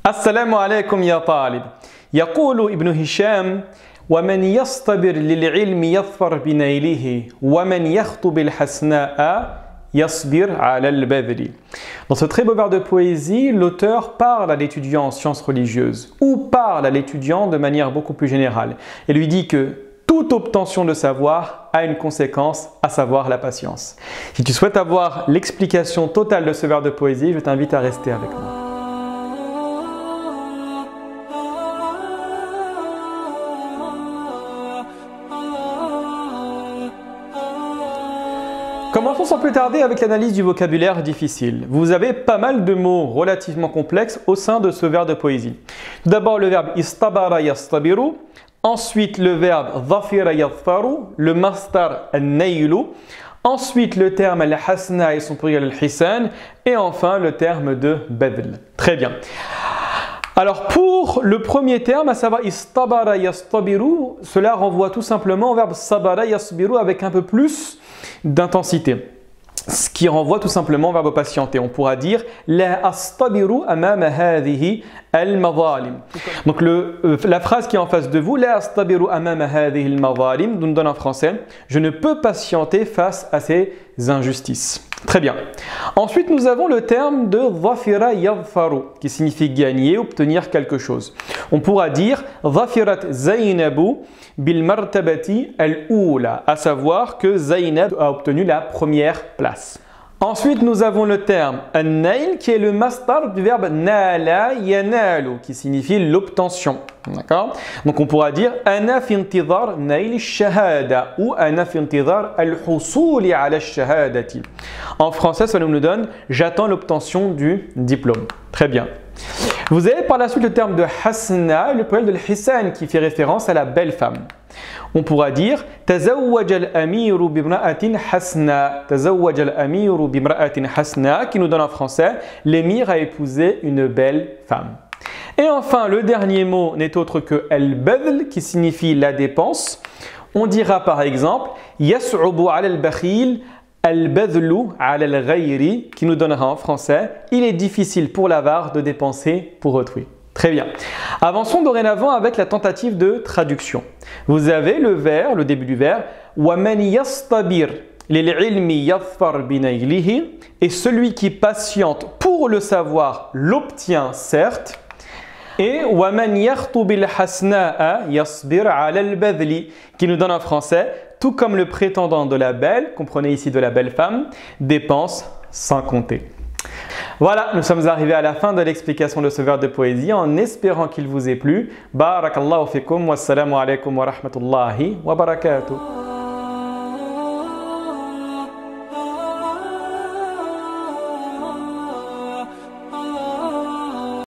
السلام عليكم يا طالب. يقول ابن هشام: ومن يصطبر للعلم يظفر بنيله ومن يخطب الحسناء يصبر على البذل. Dans ce très beau vers de poésie, l'auteur parle à l'étudiant en sciences religieuses ou parle à l'étudiant de manière beaucoup plus générale et lui dit que toute obtention de savoir a une conséquence, à savoir la patience. Si tu souhaites avoir l'explication totale de ce vers de poésie, je t'invite à rester avec moi. Commençons sans plus tarder avec l'analyse du vocabulaire difficile. Vous avez pas mal de mots relativement complexes au sein de ce vers de poésie. Tout d'abord le verbe istabara yastabiru, ensuite le verbe dhafira yadfaru, le masdar al-naylu, ensuite le terme al-hasna et son pluriel al-hisan, et enfin le terme de badl. Très bien. Alors pour le premier terme, à savoir istabara yastabiru, cela renvoie tout simplement au verbe sabara yasbiru avec un peu plus d'intensité, ce qui renvoie tout simplement au verbe patienter. On pourra dire la astabiru amama hadhihi al-madhalim. Donc la phrase qui est en face de vous, la astabiru amama hadhihi al-madhalim, nous donne en français: je ne peux patienter face à ces injustices. Très bien. Ensuite, nous avons le terme de dhafira yadfaru qui signifie gagner, obtenir quelque chose. On pourra dire dhafirat Zainabu bil martabati al-oula, à savoir que Zainab a obtenu la première place. Ensuite, nous avons le terme an-nail qui est le masdar du verbe nala yanalu qui signifie l'obtention. D'accord? Donc on pourra dire ana fi intidhar nail shahada ou ana fi intidhar al-husuli ala shahadati. En français, ça nous donne j'attends l'obtention du diplôme. Très bien. Vous avez par la suite le terme de hasna, le pluriel de l'hisan qui fait référence à la belle femme. On pourra dire tazawwaj al-amiru bimra'atin hasna. Tazawwaj al-amiru bimra'atin hasna qui nous donne en français l'émir a épousé une belle femme. Et enfin, le dernier mot n'est autre que al-badl qui signifie la dépense. On dira par exemple yas'ubu 'ala al-bakhil al-badlu 'ala al-ghayri qui nous donnera en français il est difficile pour l'avare de dépenser pour autrui. Très bien. Avançons dorénavant avec la tentative de traduction. Vous avez le début du vers وَمَنْ يَصْطَبِرْ لِلْعِلْمِ يَظْفَرْ بِنَيْلِهِ et celui qui patiente pour le savoir l'obtient certes. Et وَمَنْ يَخْطُبِ الْحَسْنَاءَ يَصْبِرْ عَلَى الْبَذْلِ qui nous donne en français tout comme le prétendant de la belle, comprenez ici de la belle femme, dépense sans compter. Voilà, nous sommes arrivés à la fin de l'explication de ce vers de poésie en espérant qu'il vous ait plu. Barakallahu fikum, wassalamu alaikum wa rahmatullahi wa barakatuh.